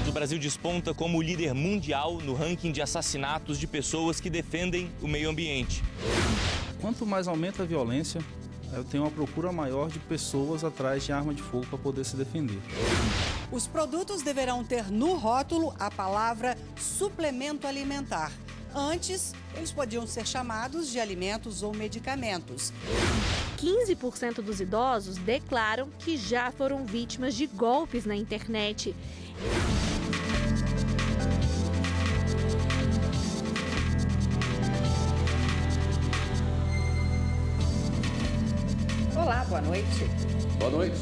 O Brasil desponta como líder mundial no ranking de assassinatos de pessoas que defendem o meio ambiente. Quanto mais aumenta a violência, eu tenho uma procura maior de pessoas atrás de arma de fogo para poder se defender. Os produtos deverão ter no rótulo a palavra suplemento alimentar. Antes, eles podiam ser chamados de alimentos ou medicamentos. 15% dos idosos declaram que já foram vítimas de golpes na internet. Olá, boa noite. Boa noite.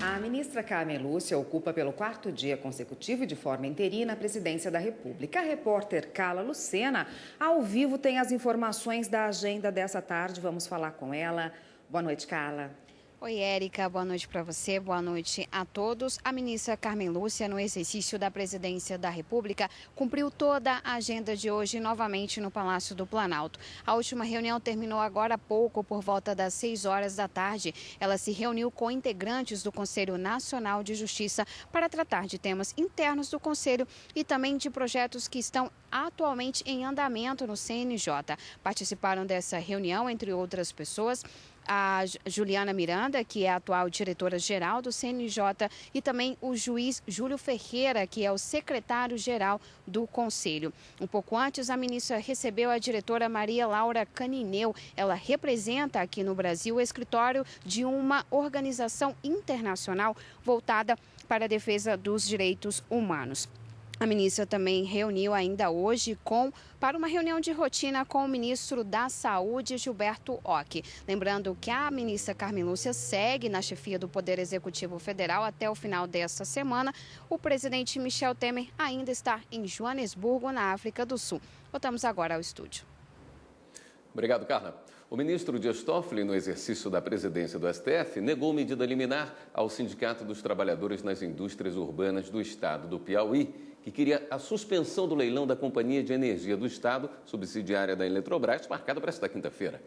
A ministra Carmen Lúcia ocupa pelo 4º dia consecutivo e de forma interina a presidência da República. A repórter Carla Lucena, ao vivo, tem as informações da agenda dessa tarde. Vamos falar com ela. Boa noite, Carla. Oi, Érica. Boa noite para você. Boa noite a todos. A ministra Carmen Lúcia, no exercício da presidência da República, cumpriu toda a agenda de hoje novamente no Palácio do Planalto. A última reunião terminou agora há pouco, por volta das 6 horas da tarde. Ela se reuniu com integrantes do Conselho Nacional de Justiça para tratar de temas internos do Conselho e também de projetos que estão atualmente em andamento no CNJ. Participaram dessa reunião, entre outras pessoas, a Juliana Miranda, que é a atual diretora-geral do CNJ, e também o juiz Júlio Ferreira, que é o secretário-geral do Conselho. Um pouco antes, a ministra recebeu a diretora Maria Laura Canineu. Ela representa aqui no Brasil o escritório de uma organização internacional voltada para a defesa dos direitos humanos. A ministra também reuniu ainda hoje para uma reunião de rotina com o ministro da Saúde, Gilberto Ock. Lembrando que a ministra Carmen Lúcia segue na chefia do Poder Executivo Federal até o final desta semana. O presidente Michel Temer ainda está em Joanesburgo, na África do Sul. Voltamos agora ao estúdio. Obrigado, Carla. O ministro Dias Toffoli, no exercício da presidência do STF, negou medida liminar ao Sindicato dos Trabalhadores nas Indústrias Urbanas do Estado do Piauí, que queria a suspensão do leilão da Companhia de Energia do Estado, subsidiária da Eletrobras, marcada para esta quinta-feira.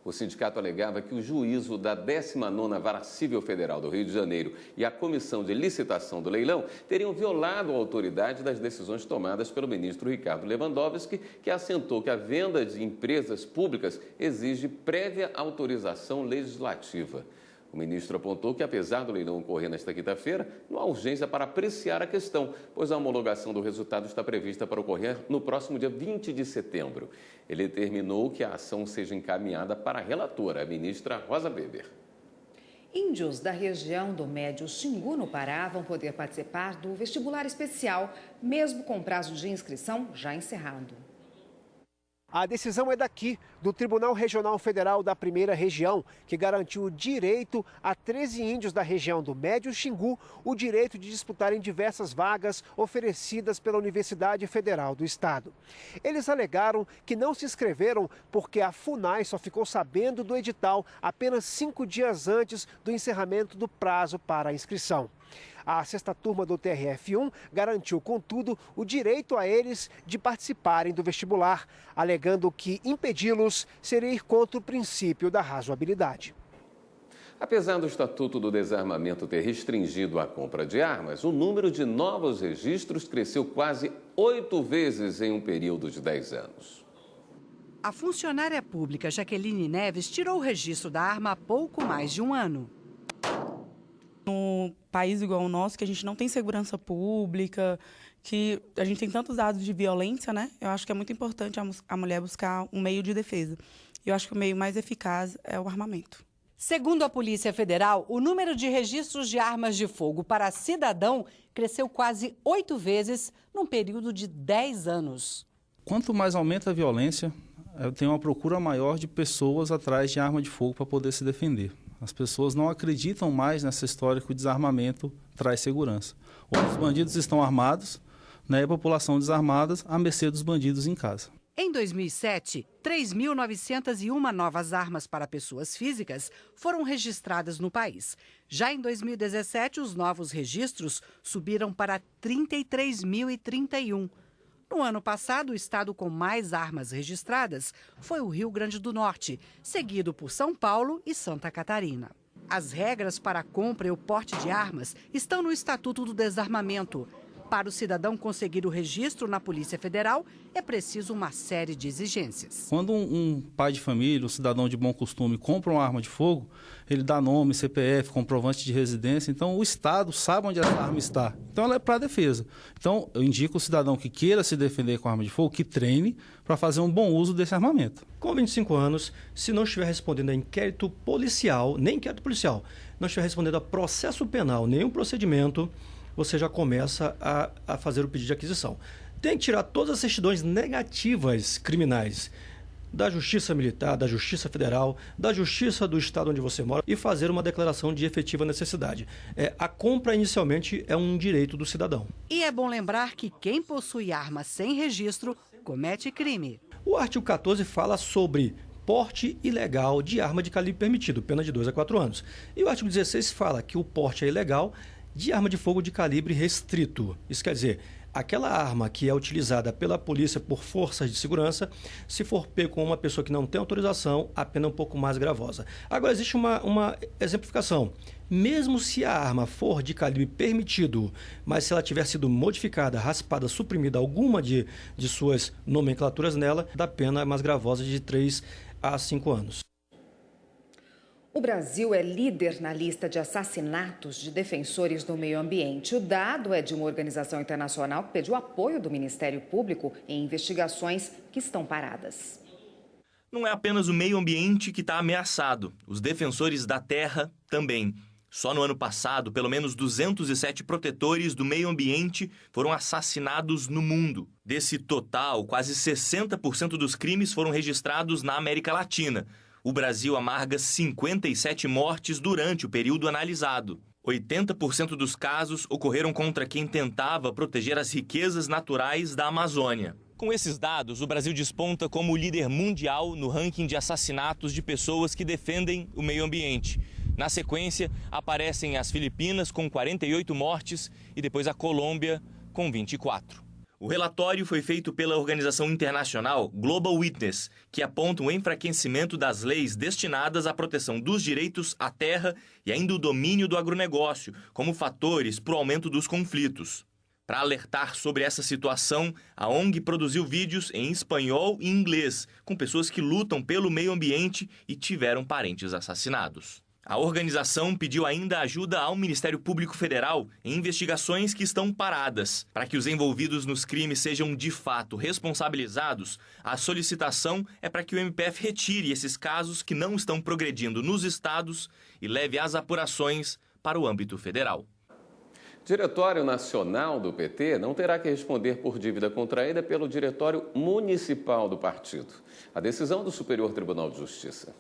O sindicato alegava que o juízo da 19ª Vara Civil Federal do Rio de Janeiro e a Comissão de Licitação do Leilão teriam violado a autoridade das decisões tomadas pelo ministro Ricardo Lewandowski, que assentou que a venda de empresas públicas exige prévia autorização legislativa. O ministro apontou que, apesar do leilão ocorrer nesta quinta-feira, não há urgência para apreciar a questão, pois a homologação do resultado está prevista para ocorrer no próximo dia 20 de setembro. Ele determinou que a ação seja encaminhada para a relatora, a ministra Rosa Weber. Índios da região do Médio Xingu, no Pará, vão poder participar do vestibular especial, mesmo com prazo de inscrição já encerrado. A decisão é daqui, do Tribunal Regional Federal da Primeira Região, que garantiu o direito a 13 índios da região do Médio Xingu o direito de disputarem diversas vagas oferecidas pela Universidade Federal do Estado. Eles alegaram que não se inscreveram porque a FUNAI só ficou sabendo do edital apenas 5 dias antes do encerramento do prazo para a inscrição. A 6ª turma do TRF1 garantiu, contudo, o direito a eles de participarem do vestibular, alegando que impedi-los seria ir contra o princípio da razoabilidade. Apesar do Estatuto do Desarmamento ter restringido a compra de armas, o número de novos registros cresceu quase 8 vezes em um período de 10 anos. A funcionária pública Jaqueline Neves tirou o registro da arma há pouco mais de um ano. Num país igual o nosso, que a gente não tem segurança pública, que a gente tem tantos dados de violência, né? Eu acho que é muito importante a mulher buscar um meio de defesa. E eu acho que o meio mais eficaz é o armamento. Segundo a Polícia Federal, o número de registros de armas de fogo para cidadão cresceu quase 8 vezes num período de 10 anos. Quanto mais aumenta a violência, eu tenho uma procura maior de pessoas atrás de arma de fogo para poder se defender. As pessoas não acreditam mais nessa história que o desarmamento traz segurança. Os bandidos estão armados, né, e a população desarmada à mercê dos bandidos em casa. Em 2007, 3.901 novas armas para pessoas físicas foram registradas no país. Já em 2017, os novos registros subiram para 33.031. No ano passado, o estado com mais armas registradas foi o Rio Grande do Norte, seguido por São Paulo e Santa Catarina. As regras para a compra e o porte de armas estão no Estatuto do Desarmamento. Para o cidadão conseguir o registro na Polícia Federal, é preciso uma série de exigências. Quando um pai de família, um cidadão de bom costume, compra uma arma de fogo, ele dá nome, CPF, comprovante de residência, então o Estado sabe onde essa arma está. Então ela é para a defesa. Então eu indico o cidadão que queira se defender com arma de fogo, que treine para fazer um bom uso desse armamento. Com 25 anos, se não estiver respondendo a inquérito policial, nem inquérito policial, não estiver respondendo a processo penal, nenhum procedimento, você já começa a fazer o pedido de aquisição. Tem que tirar todas as certidões negativas criminais da Justiça Militar, da Justiça Federal, da Justiça do Estado onde você mora e fazer uma declaração de efetiva necessidade. A compra, inicialmente, é um direito do cidadão. E é bom lembrar que quem possui arma sem registro comete crime. O artigo 14 fala sobre porte ilegal de arma de calibre permitido, pena de 2 a 4 anos. E o artigo 16 fala que o porte é ilegal de arma de fogo de calibre restrito. Isso quer dizer, aquela arma que é utilizada pela polícia por forças de segurança, se for pego com uma pessoa que não tem autorização, a pena é um pouco mais gravosa. Agora, existe uma exemplificação. Mesmo se a arma for de calibre permitido, mas se ela tiver sido modificada, raspada, suprimida alguma de suas nomenclaturas nela, da pena mais gravosa de 3 a 5 anos. O Brasil é líder na lista de assassinatos de defensores do meio ambiente. O dado é de uma organização internacional que pediu apoio do Ministério Público em investigações que estão paradas. Não é apenas o meio ambiente que está ameaçado, os defensores da terra também. Só no ano passado, pelo menos 207 protetores do meio ambiente foram assassinados no mundo. Desse total, quase 60% dos crimes foram registrados na América Latina. O Brasil amarga 57 mortes durante o período analisado. 80% dos casos ocorreram contra quem tentava proteger as riquezas naturais da Amazônia. Com esses dados, o Brasil desponta como o líder mundial no ranking de assassinatos de pessoas que defendem o meio ambiente. Na sequência, aparecem as Filipinas com 48 mortes e depois a Colômbia com 24. O relatório foi feito pela organização internacional Global Witness, que aponta o enfraquecimento das leis destinadas à proteção dos direitos à terra e ainda o domínio do agronegócio, como fatores para o aumento dos conflitos. Para alertar sobre essa situação, a ONG produziu vídeos em espanhol e inglês, com pessoas que lutam pelo meio ambiente e tiveram parentes assassinados. A organização pediu ainda ajuda ao Ministério Público Federal em investigações que estão paradas. Para que os envolvidos nos crimes sejam de fato responsabilizados, a solicitação é para que o MPF retire esses casos que não estão progredindo nos estados e leve as apurações para o âmbito federal. Diretório Nacional do PT não terá que responder por dívida contraída pelo Diretório Municipal do partido. A decisão do Superior Tribunal de Justiça.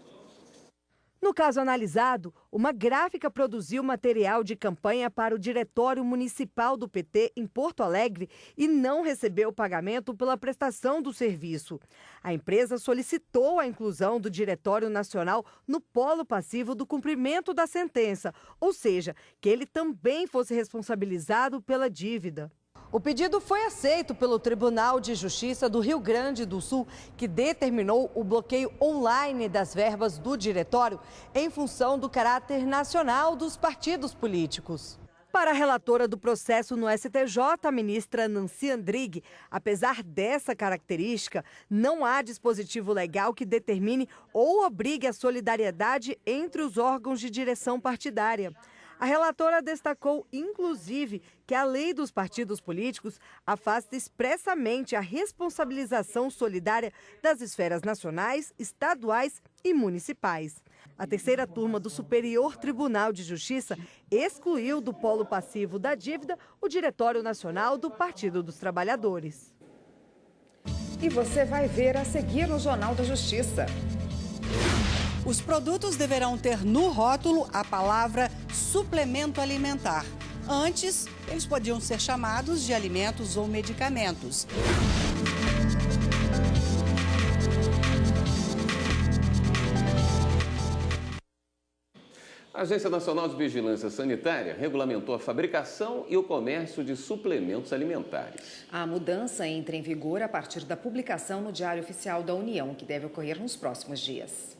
No caso analisado, uma gráfica produziu material de campanha para o Diretório Municipal do PT em Porto Alegre e não recebeu o pagamento pela prestação do serviço. A empresa solicitou a inclusão do Diretório Nacional no polo passivo do cumprimento da sentença, ou seja, que ele também fosse responsabilizado pela dívida. O pedido foi aceito pelo Tribunal de Justiça do Rio Grande do Sul, que determinou o bloqueio online das verbas do diretório em função do caráter nacional dos partidos políticos. Para a relatora do processo no STJ, a ministra Nancy Andrighi, apesar dessa característica, não há dispositivo legal que determine ou obrigue a solidariedade entre os órgãos de direção partidária. A relatora destacou, inclusive, que a lei dos partidos políticos afasta expressamente a responsabilização solidária das esferas nacionais, estaduais e municipais. A terceira turma do Superior Tribunal de Justiça excluiu do polo passivo da dívida o Diretório Nacional do Partido dos Trabalhadores. E você vai ver a seguir no Jornal da Justiça. Os produtos deverão ter no rótulo a palavra suplemento alimentar. Antes, eles podiam ser chamados de alimentos ou medicamentos. A Agência Nacional de Vigilância Sanitária regulamentou a fabricação e o comércio de suplementos alimentares. A mudança entra em vigor a partir da publicação no Diário Oficial da União, que deve ocorrer nos próximos dias.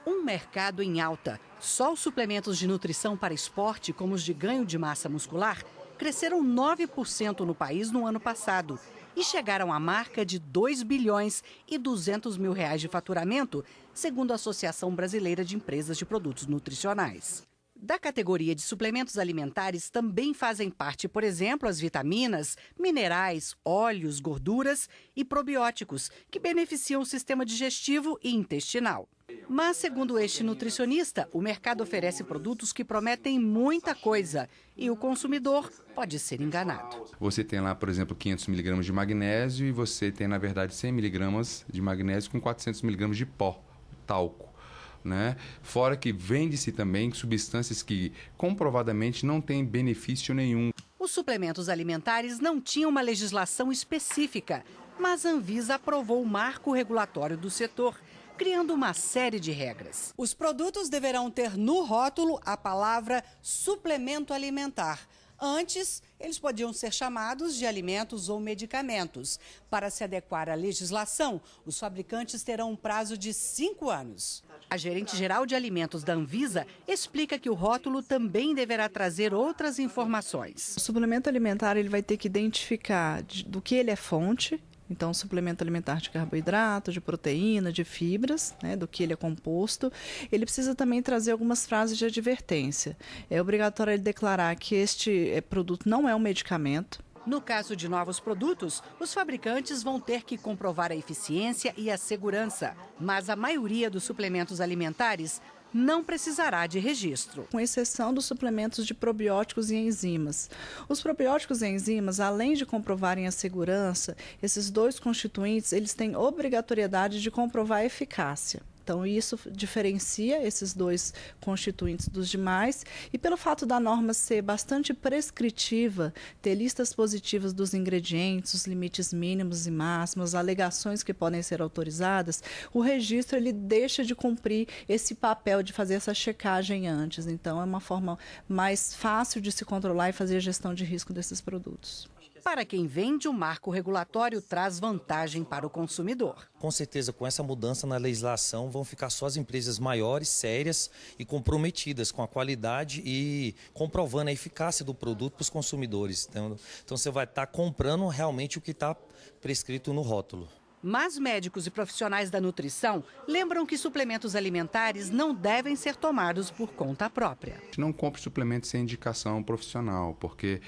Um mercado em alta. Só os suplementos de nutrição para esporte, como os de ganho de massa muscular, cresceram 9% no país no ano passado e chegaram à marca de 2 bilhões e 200 mil reais de faturamento, segundo a Associação Brasileira de Empresas de Produtos Nutricionais. Da categoria de suplementos alimentares também fazem parte, por exemplo, as vitaminas, minerais, óleos, gorduras e probióticos, que beneficiam o sistema digestivo e intestinal. Mas, segundo este nutricionista, o mercado oferece produtos que prometem muita coisa e o consumidor pode ser enganado. Você tem lá, por exemplo, 500 miligramas de magnésio e você tem, na verdade, 100 miligramas de magnésio com 400 miligramas de pó, talco. Né? Fora que vende-se também substâncias que comprovadamente não têm benefício nenhum. Os suplementos alimentares não tinham uma legislação específica, mas a Anvisa aprovou o marco regulatório do setor, criando uma série de regras. Os produtos deverão ter no rótulo a palavra suplemento alimentar. Antes, eles podiam ser chamados de alimentos ou medicamentos. Para se adequar à legislação, os fabricantes terão um prazo de 5 anos. A gerente-geral de alimentos da Anvisa explica que o rótulo também deverá trazer outras informações. O suplemento alimentar ele vai ter que identificar do que ele é fonte. Então, suplemento alimentar de carboidrato, de proteína, de fibras, né, do que ele é composto. Ele precisa também trazer algumas frases de advertência. É obrigatório ele declarar que este produto não é um medicamento. No caso de novos produtos, os fabricantes vão ter que comprovar a eficiência e a segurança. Mas a maioria dos suplementos alimentares não precisará de registro. Com exceção dos suplementos de probióticos e enzimas. Os probióticos e enzimas, além de comprovarem a segurança, esses dois constituintes, eles têm obrigatoriedade de comprovar a eficácia. Então, isso diferencia esses dois constituintes dos demais. E pelo fato da norma ser bastante prescritiva, ter listas positivas dos ingredientes, os limites mínimos e máximos, alegações que podem ser autorizadas, o registro ele deixa de cumprir esse papel de fazer essa checagem antes. Então, é uma forma mais fácil de se controlar e fazer a gestão de risco desses produtos. Para quem vende, o marco regulatório traz vantagem para o consumidor. Com certeza, com essa mudança na legislação, vão ficar só as empresas maiores, sérias e comprometidas com a qualidade e comprovando a eficácia do produto para os consumidores. Então você vai estar comprando realmente o que está prescrito no rótulo. Mas médicos e profissionais da nutrição lembram que suplementos alimentares não devem ser tomados por conta própria. Não compre suplementos sem indicação profissional, porque,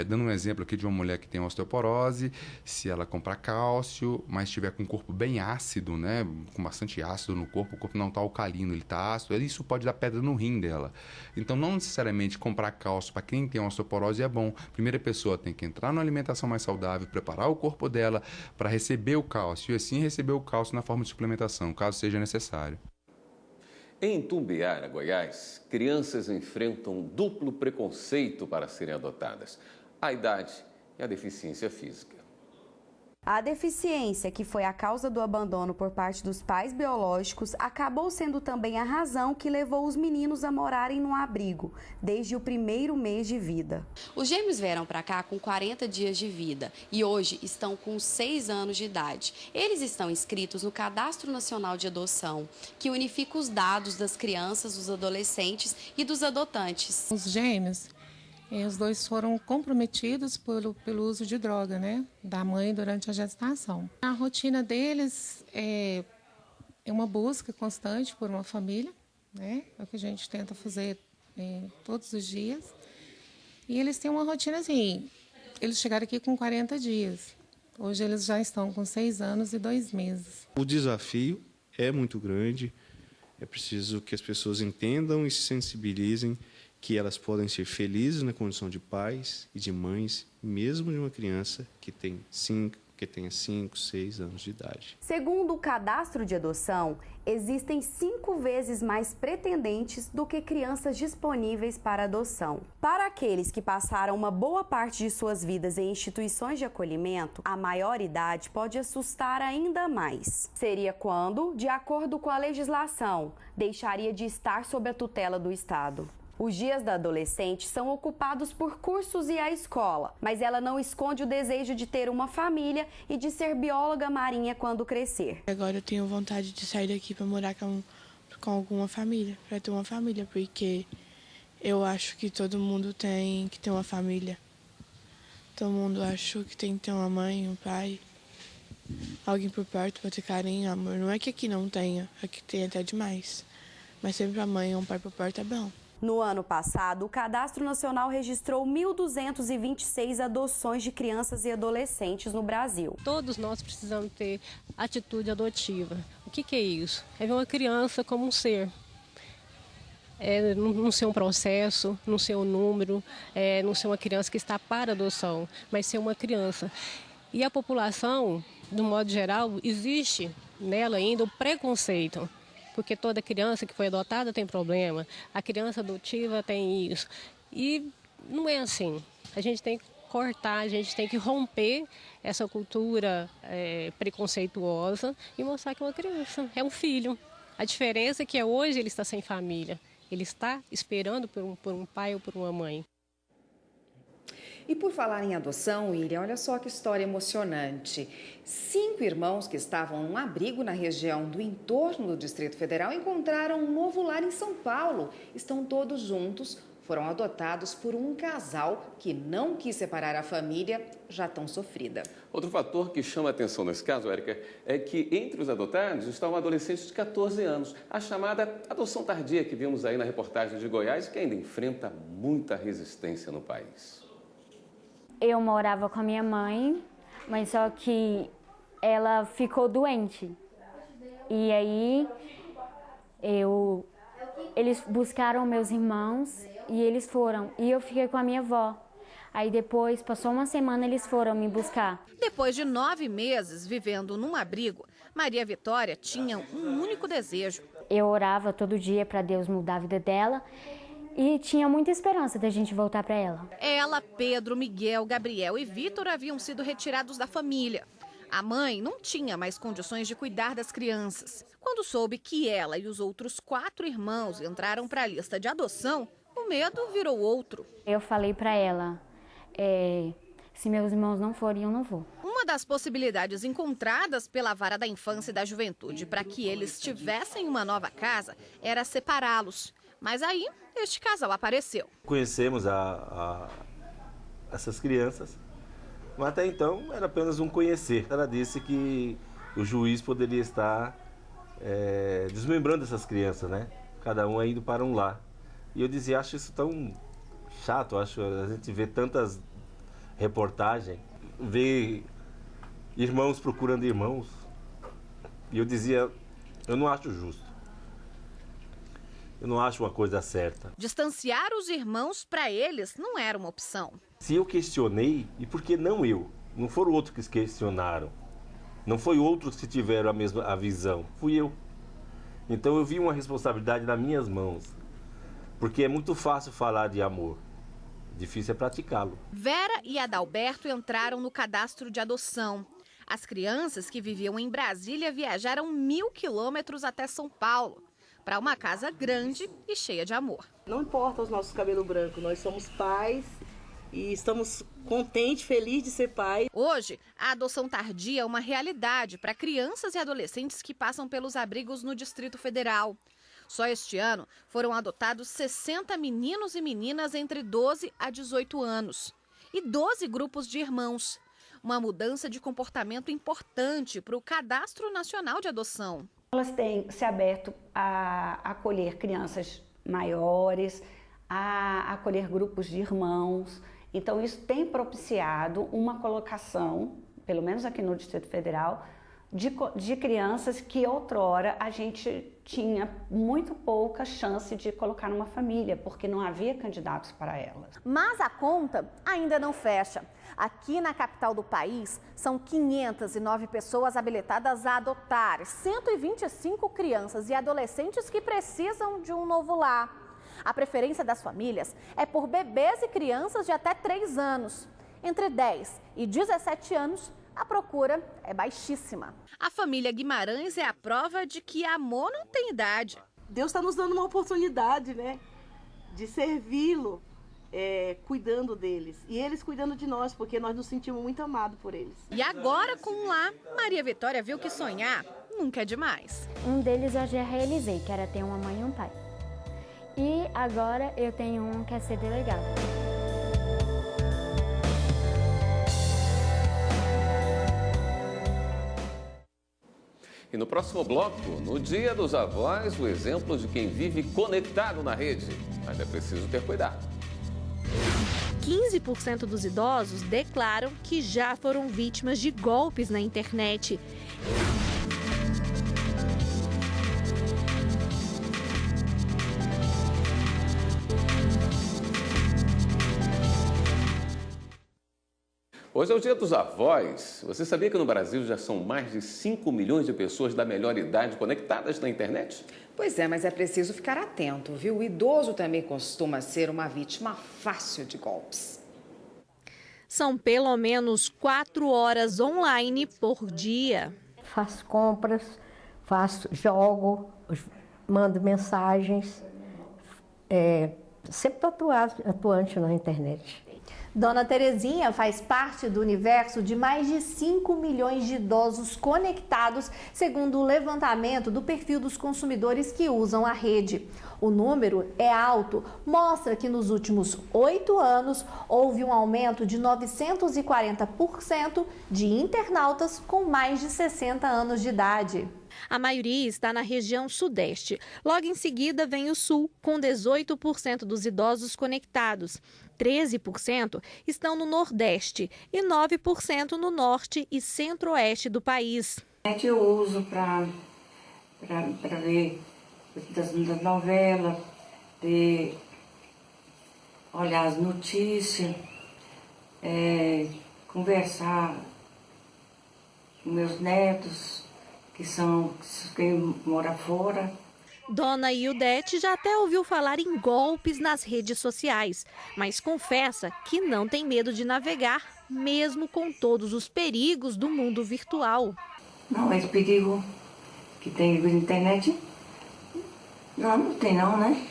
dando um exemplo aqui de uma mulher que tem osteoporose, se ela comprar cálcio, mas estiver com o corpo bem ácido, né, com bastante ácido no corpo, o corpo não está alcalino, ele está ácido, isso pode dar pedra no rim dela. Então, não necessariamente comprar cálcio para quem tem osteoporose é bom. A primeira pessoa tem que entrar numa alimentação mais saudável, preparar o corpo dela para receber o cálcio e assim receber o cálcio na forma de suplementação, caso seja necessário. Em Tumbiara, Goiás, crianças enfrentam duplo preconceito para serem adotadas: a idade e a deficiência física. A deficiência, que foi a causa do abandono por parte dos pais biológicos, acabou sendo também a razão que levou os meninos a morarem no abrigo, desde o primeiro mês de vida. Os gêmeos vieram para cá com 40 dias de vida e hoje estão com 6 anos de idade. Eles estão inscritos no Cadastro Nacional de Adoção, que unifica os dados das crianças, dos adolescentes e dos adotantes. Os gêmeos, os dois foram comprometidos pelo uso de droga, né, da mãe durante a gestação. A rotina deles é uma busca constante por uma família, né, é o que a gente tenta fazer todos os dias. E eles têm uma rotina assim, eles chegaram aqui com 40 dias, hoje eles já estão com 6 anos e 2 meses. O desafio é muito grande, é preciso que as pessoas entendam e se sensibilizem que elas podem ser felizes na condição de pais e de mães, mesmo de uma criança que tem 5, que tenha 5, 6 anos de idade. Segundo o cadastro de adoção, existem 5 vezes mais pretendentes do que crianças disponíveis para adoção. Para aqueles que passaram uma boa parte de suas vidas em instituições de acolhimento, a maior idade pode assustar ainda mais. Seria quando, de acordo com a legislação, deixaria de estar sob a tutela do Estado. Os dias da adolescente são ocupados por cursos e a escola, mas ela não esconde o desejo de ter uma família e de ser bióloga marinha quando crescer. Agora eu tenho vontade de sair daqui para morar com alguma família, para ter uma família, porque eu acho que todo mundo tem que ter uma família. Todo mundo acha que tem que ter uma mãe, um pai, alguém por perto para ter carinho, amor. Não é que aqui não tenha, aqui tem até demais, mas sempre a mãe ou um pai por perto é bom. No ano passado, o Cadastro Nacional registrou 1.226 adoções de crianças e adolescentes no Brasil. Todos nós precisamos ter atitude adotiva. O que é isso? É ver uma criança como um ser. Não ser um processo, não ser um número, não ser uma criança que está para adoção, mas ser uma criança. E a população, de um modo geral, existe nela ainda o preconceito. Porque toda criança que foi adotada tem problema, a criança adotiva tem isso. E não é assim. A gente tem que cortar, a gente tem que romper essa cultura preconceituosa e mostrar que uma criança é um filho. A diferença é que hoje ele está sem família, ele está esperando por um pai ou por uma mãe. E por falar em adoção, William, olha só que história emocionante. 5 irmãos que estavam num abrigo na região do entorno do Distrito Federal encontraram um novo lar em São Paulo. Estão todos juntos, foram adotados por um casal que não quis separar a família já tão sofrida. Outro fator que chama a atenção nesse caso, Érica, é que entre os adotados está um adolescente de 14 anos, a chamada adoção tardia que vimos aí na reportagem de Goiás, que ainda enfrenta muita resistência no país. Eu morava com a minha mãe, mas só que ela ficou doente. E aí eles buscaram meus irmãos e eles foram. E eu fiquei com a minha avó. Aí depois, passou uma semana, eles foram me buscar. Depois de 9 meses vivendo num abrigo, Maria Vitória tinha um único desejo. Eu orava todo dia para Deus mudar a vida dela. E tinha muita esperança da gente voltar para ela. Ela, Pedro, Miguel, Gabriel e Vitor haviam sido retirados da família. A mãe não tinha mais condições de cuidar das crianças. Quando soube que ela e os outros 4 irmãos entraram para a lista de adoção, o medo virou outro. Eu falei para ela, se meus irmãos não forem, eu não vou. Uma das possibilidades encontradas pela Vara da Infância e da Juventude para que eles tivessem uma nova casa era separá-los. Mas aí, este casal apareceu. Conhecemos essas crianças, mas até então era apenas um conhecer. Ela disse que o juiz poderia estar desmembrando essas crianças, né? Cada um indo para um lar. E eu dizia, acho isso tão chato, acho a gente vê tantas reportagens, vê irmãos procurando irmãos. E eu dizia, eu não acho justo. Eu não acho uma coisa certa. Distanciar os irmãos, para eles, não era uma opção. Se eu questionei, e por que não eu? Não foram outros que questionaram. Não foi outros que tiveram a visão. Fui eu. Então eu vi uma responsabilidade nas minhas mãos. Porque é muito fácil falar de amor. Difícil é praticá-lo. Vera e Adalberto entraram no cadastro de adoção. As crianças que viviam em Brasília viajaram 1.000 quilômetros até São Paulo, para uma casa grande e cheia de amor. Não importa os nossos cabelos brancos, nós somos pais e estamos contentes, felizes de ser pai. Hoje, a adoção tardia é uma realidade para crianças e adolescentes que passam pelos abrigos no Distrito Federal. Só este ano foram adotados 60 meninos e meninas entre 12 a 18 anos e 12 grupos de irmãos. Uma mudança de comportamento importante para o Cadastro Nacional de Adoção. Elas têm se aberto a acolher crianças maiores, a acolher grupos de irmãos. Então, isso tem propiciado uma colocação, pelo menos aqui no Distrito Federal, de crianças que outrora a gente tinha muito pouca chance de colocar numa família, porque não havia candidatos para elas. Mas a conta ainda não fecha. Aqui na capital do país, são 509 pessoas habilitadas a adotar, 125 crianças e adolescentes que precisam de um novo lar. A preferência das famílias é por bebês e crianças de até 3 anos. Entre 10 e 17 anos, a procura é baixíssima. A família Guimarães é a prova de que amor não tem idade. Deus está nos dando uma oportunidade, né, de servi-lo, cuidando deles. E eles cuidando de nós, porque nós nos sentimos muito amados por eles. E agora, com um lar, Maria Vitória viu que sonhar nunca é demais. Um deles eu já realizei, que era ter uma mãe e um pai. E agora eu tenho um que é ser delegado. E no próximo bloco, no Dia dos Avós, o exemplo de quem vive conectado na rede. Mas é preciso ter cuidado. 15% dos idosos declaram que já foram vítimas de golpes na internet. Hoje é o Dia dos Avós. Você sabia que no Brasil já são mais de 5 milhões de pessoas da melhor idade conectadas na internet? Pois é, mas é preciso ficar atento, viu? O idoso também costuma ser uma vítima fácil de golpes. São pelo menos 4 horas online por dia. Faço compras, jogo, mando mensagens. Sempre estou atuante na internet. Dona Terezinha faz parte do universo de mais de 5 milhões de idosos conectados, segundo o levantamento do perfil dos consumidores que usam a rede. O número é alto, mostra que nos últimos 8 anos houve um aumento de 940% de internautas com mais de 60 anos de idade. A maioria está na região sudeste. Logo em seguida vem o sul, com 18% dos idosos conectados. 13% estão no nordeste e 9% no norte e centro-oeste do país. Eu uso para ver das novelas, olhar as notícias, conversar com meus netos, que são quem mora fora. Dona Ildete já até ouviu falar em golpes nas redes sociais, mas confessa que não tem medo de navegar, mesmo com todos os perigos do mundo virtual. Não, esse perigo que tem na internet, não tem não, né?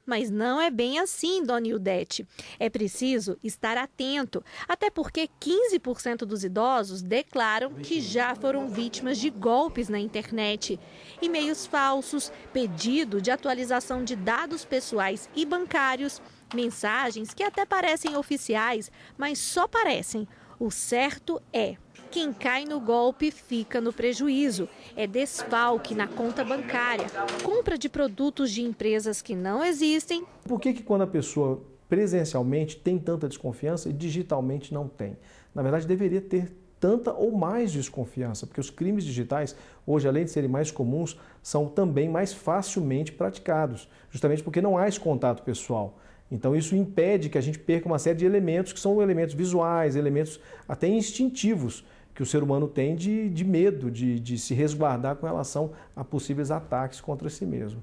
Mas não é bem assim, Dona Ildete. É preciso estar atento, até porque 15% dos idosos declaram que já foram vítimas de golpes na internet. E-mails falsos, pedido de atualização de dados pessoais e bancários, mensagens que até parecem oficiais, mas só parecem. O certo é: quem cai no golpe fica no prejuízo. É desfalque na conta bancária, compra de produtos de empresas que não existem. Por que quando a pessoa presencialmente tem tanta desconfiança e digitalmente não tem? Na verdade, deveria ter tanta ou mais desconfiança, porque os crimes digitais, hoje, além de serem mais comuns, são também mais facilmente praticados, justamente porque não há esse contato pessoal. Então isso impede que a gente perca uma série de elementos que são elementos visuais, elementos até instintivos, que o ser humano tem de medo, de se resguardar com relação a possíveis ataques contra si mesmo.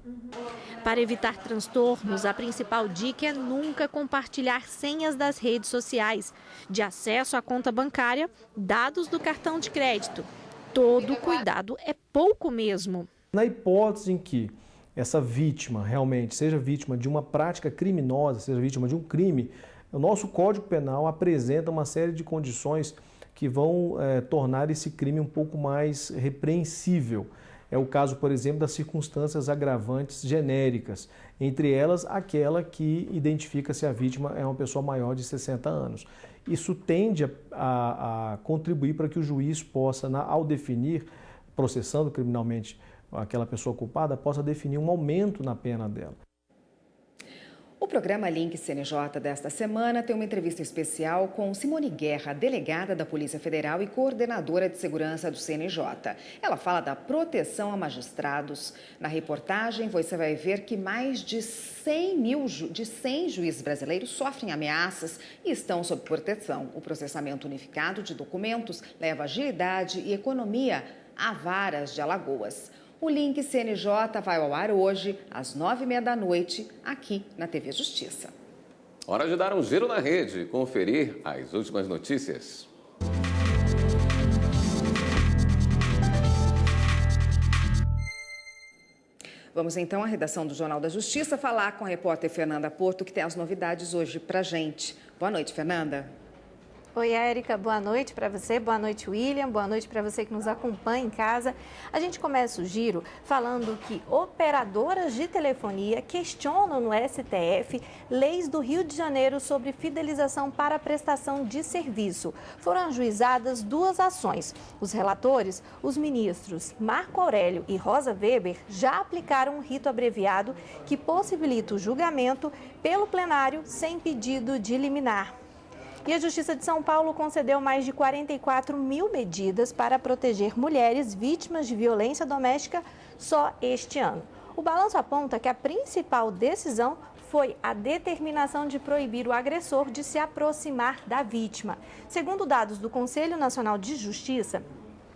Para evitar transtornos, a principal dica é nunca compartilhar senhas das redes sociais, de acesso à conta bancária, dados do cartão de crédito. Todo cuidado é pouco mesmo. Na hipótese em que essa vítima realmente seja vítima de uma prática criminosa, seja vítima de um crime, o nosso Código Penal apresenta uma série de condições que vão tornar esse crime um pouco mais repreensível. É o caso, por exemplo, das circunstâncias agravantes genéricas, entre elas aquela que identifica se a vítima é uma pessoa maior de 60 anos. Isso tende a contribuir para que o juiz possa, ao definir, processando criminalmente aquela pessoa culpada, possa definir um aumento na pena dela. O programa Link CNJ desta semana tem uma entrevista especial com Simone Guerra, delegada da Polícia Federal e coordenadora de segurança do CNJ. Ela fala da proteção a magistrados. Na reportagem, você vai ver que mais de 100 juízes brasileiros sofrem ameaças e estão sob proteção. O processamento unificado de documentos leva agilidade e economia a varas de Alagoas. O Link CNJ vai ao ar hoje, às 9h30 da noite, aqui na TV Justiça. Hora de dar um giro na rede e conferir as últimas notícias. Vamos então à redação do Jornal da Justiça falar com a repórter Fernanda Porto, que tem as novidades hoje pra gente. Boa noite, Fernanda. Oi, Érica, boa noite para você, boa noite, William, boa noite para você que nos acompanha em casa. A gente começa o giro falando que operadoras de telefonia questionam no STF leis do Rio de Janeiro sobre fidelização para prestação de serviço. Foram ajuizadas 2 ações. Os relatores, os ministros Marco Aurélio e Rosa Weber, já aplicaram um rito abreviado que possibilita o julgamento pelo plenário sem pedido de liminar. E a Justiça de São Paulo concedeu mais de 44 mil medidas para proteger mulheres vítimas de violência doméstica só este ano. O balanço aponta que a principal decisão foi a determinação de proibir o agressor de se aproximar da vítima. Segundo dados do Conselho Nacional de Justiça,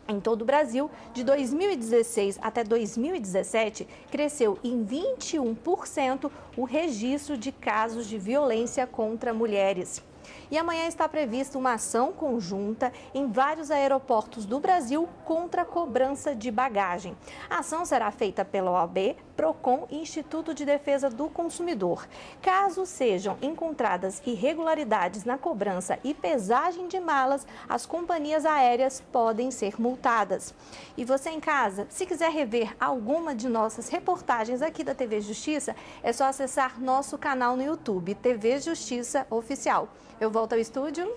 em todo o Brasil, de 2016 até 2017, cresceu em 21% o registro de casos de violência contra mulheres. E amanhã está prevista uma ação conjunta em vários aeroportos do Brasil contra a cobrança de bagagem. A ação será feita pela OAB, PROCON e Instituto de Defesa do Consumidor. Caso sejam encontradas irregularidades na cobrança e pesagem de malas, as companhias aéreas podem ser multadas. E você em casa, se quiser rever alguma de nossas reportagens aqui da TV Justiça, é só acessar nosso canal no YouTube, TV Justiça Oficial. Eu volto ao estúdio.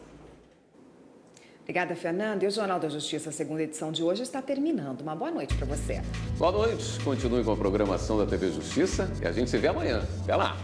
Obrigada, Fernanda. E o Jornal da Justiça, a segunda edição de hoje, está terminando. Uma boa noite para você. Boa noite. Continue com a programação da TV Justiça e a gente se vê amanhã. Até lá.